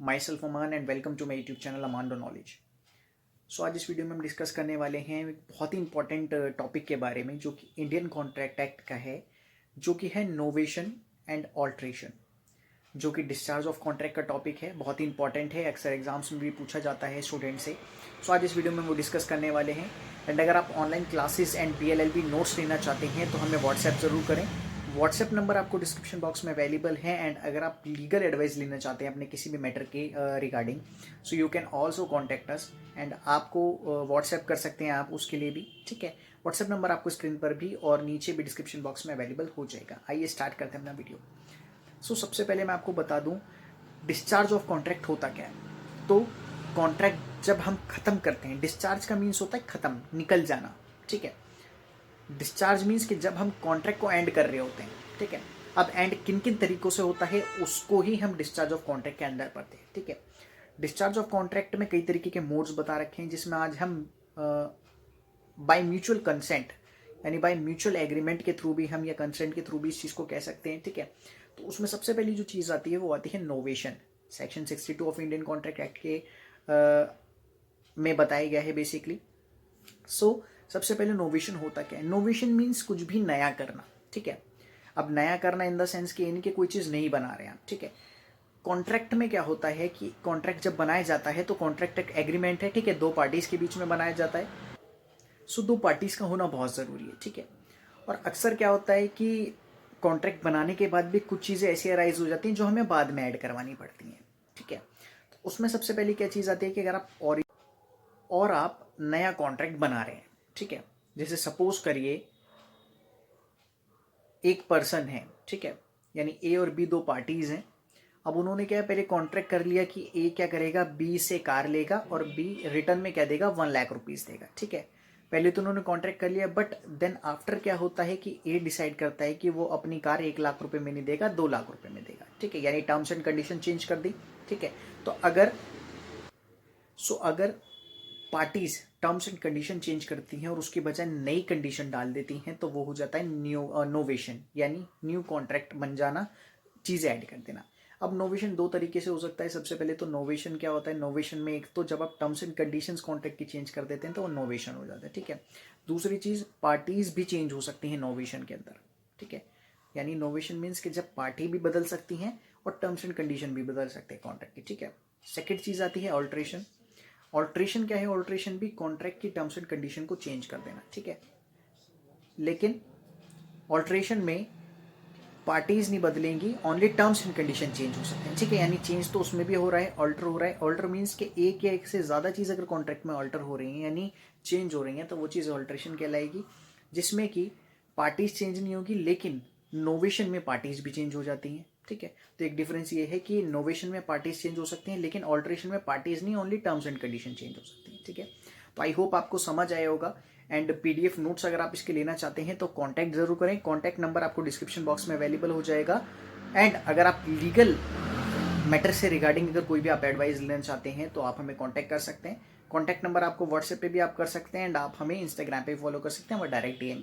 My self Aman and welcome to my YouTube channel अमांडो knowledge. So आज इस video में हम डिस्कस करने वाले हैं एक बहुत ही इंपॉर्टेंट टॉपिक के बारे में जो कि इंडियन कॉन्ट्रैक्ट एक्ट का है, जो कि है नोवेशन एंड ऑल्ट्रेशन, जो कि डिस्चार्ज ऑफ कॉन्ट्रैक्ट का टॉपिक है। बहुत ही इंपॉर्टेंट है, अक्सर एग्जाम्स में भी पूछा जाता है स्टूडेंट से। सो आज इस वीडियो में वो डिस्कस करने वाले हैं। एंड अगर आप online classes and PLLB notes लेना चाहते हैं तो हमें व्हाट्सएप ज़रूर करें। व्हाट्सएप नंबर आपको डिस्क्रिप्शन बॉक्स में अवेलेबल है। एंड अगर आप लीगल एडवाइस लेना चाहते हैं अपने किसी भी मैटर के regarding, so you can also contact us. And आपको व्हाट्सएप कर सकते हैं आप उसके लिए भी, ठीक है। व्हाट्सएप नंबर आपको स्क्रीन पर भी और नीचे भी डिस्क्रिप्शन बॉक्स में अवेलेबल हो जाएगा। आइए स्टार्ट करते हैं अपना वीडियो। सबसे पहले मैं आपको बता दूं डिस्चार्ज ऑफ कॉन्ट्रैक्ट होता क्या है। तो कॉन्ट्रैक्ट जब हम खत्म करते हैं, डिस्चार्ज का मीन्स होता है खत्म, निकल जाना, ठीक है। डिस्चार्ज मीन्स कि जब हम कॉन्ट्रैक्ट को एंड कर रहे होते हैं, ठीक है। अब एंड किन किन तरीकों से होता है उसको ही हम डिस्चार्ज ऑफ कॉन्ट्रैक्ट के अंदर पढ़ते हैं, ठीक है। डिस्चार्ज ऑफ कॉन्ट्रैक्ट में कई तरीके के मोड्स बता रखे हैं, जिसमें आज हम बाय म्यूचुअल कंसेंट यानी बाय म्यूचुअल एग्रीमेंट के थ्रू भी हम या कंसेंट के थ्रू भी इस चीज़ को कह सकते हैं, ठीक है। तो उसमें सबसे पहली जो चीज़ आती है वो आती है novation. Section 62 of Indian contract act के में बताया गया है बेसिकली। सबसे पहले नोवेशन होता क्या है। नोवेशन मीन्स कुछ भी नया करना, ठीक है। अब नया करना इन द सेंस कि इनके कोई चीज़ नहीं बना रहे हैं, ठीक है। कॉन्ट्रैक्ट में क्या होता है कि कॉन्ट्रैक्ट जब बनाया जाता है तो कॉन्ट्रैक्ट एक एग्रीमेंट है, ठीक है, दो पार्टीज के बीच में बनाया जाता है। दो पार्टीज का होना बहुत ज़रूरी है, ठीक है। और अक्सर क्या होता है कि कॉन्ट्रैक्ट बनाने के बाद भी कुछ चीज़ें ऐसी अराइज हो जाती हैं जो हमें बाद में ऐड करवानी पड़ती हैं, ठीक है। तो उसमें सबसे पहले क्या चीज़ आती है कि अगर आप नया कॉन्ट्रैक्ट बना रहे हैं, ठीक है। जैसे सपोज करिए एक पर्सन है, ठीक है, यानी A और B दो पार्टीज हैं। अब उन्होंने क्या पहले कॉन्ट्रैक्ट कर लिया कि A क्या करेगा, B से कार लेगा और B रिटर्न में क्या देगा, 1 लाख रुपीज़ देगा, ठीक है। पहले तो उन्होंने कॉन्ट्रैक्ट कर लिया, बट देन आफ्टर क्या होता है कि A डिसाइड करता है कि वो अपनी कार 1 लाख रुपए में नहीं देगा, 2 लाख रुपए में देगा, ठीक है। यानी टर्म्स एंड कंडीशन चेंज कर दी, ठीक है। तो अगर parties terms and condition change करती हैं और उसके बजाय नई कंडीशन डाल देती हैं तो वो हो जाता है नोवेशन, यानी न्यू कॉन्ट्रैक्ट बन जाना, चीज़ें ऐड कर देना। अब नोवेशन दो तरीके से हो सकता है। सबसे पहले तो नोवेशन क्या होता है, नोवेशन में एक तो जब आप टर्म्स एंड कंडीशंस कॉन्ट्रैक्ट की चेंज कर देते हैं तो वो नोवेशन हो जाता है, ठीक है। दूसरी चीज़, पार्टीज भी चेंज हो सकती हैं नोवेशन के अंदर, ठीक है। यानी नोवेशन मीन्स कि जब पार्टी भी बदल सकती हैं और टर्म्स एंड कंडीशन भी बदल सकते हैं कॉन्ट्रैक्ट की, ठीक है। सेकेंड चीज़ आती है ऑल्ट्रेशन। ऑल्ट्रेशन क्या है, ऑल्ट्रेशन भी कॉन्ट्रैक्ट की टर्म्स एंड कंडीशन को चेंज कर देना, ठीक है। लेकिन ऑल्ट्रेशन में पार्टीज नहीं बदलेंगी, only terms and condition change हो सकते हैं, ठीक है। यानी चेंज तो उसमें भी हो रहा है, ऑल्टर हो रहा है। ऑल्टर मीन्स कि एक या एक से ज़्यादा चीज़ अगर कॉन्ट्रैक्ट में ऑल्टर हो रही है यानी चेंज हो रही है तो वो चीज़ ऑल्ट्रेशन कहलाएगी, जिसमें कि पार्टीज चेंज नहीं होगी लेकिन नोवेशन में पार्टीज भी चेंज हो जाती हैं, ठीक है। तो एक डिफरेंस ये है कि नोवेशन में पार्टीज चेंज हो सकती हैं लेकिन ऑल्ट्रेशन में पार्टीज नहीं, only terms and condition change हो सकती हैं, ठीक है। तो आई होप आपको समझ आया होगा। एंड PDF नोट्स अगर आप इसके लेना चाहते हैं तो कांटेक्ट जरूर करें। कांटेक्ट नंबर आपको डिस्क्रिप्शन बॉक्स में अवेलेबल हो जाएगा। एंड अगर आप लीगल मैटर से रिगार्डिंग अगर कोई भी आप एडवाइस लेना चाहते हैं तो आप हमें कांटेक्ट कर सकते हैं। कांटेक्ट नंबर आपको व्हाट्सएप पे भी आप कर सकते हैं एंड आप हमें इंस्टाग्राम पे फॉलो कर सकते हैं और डायरेक्ट DM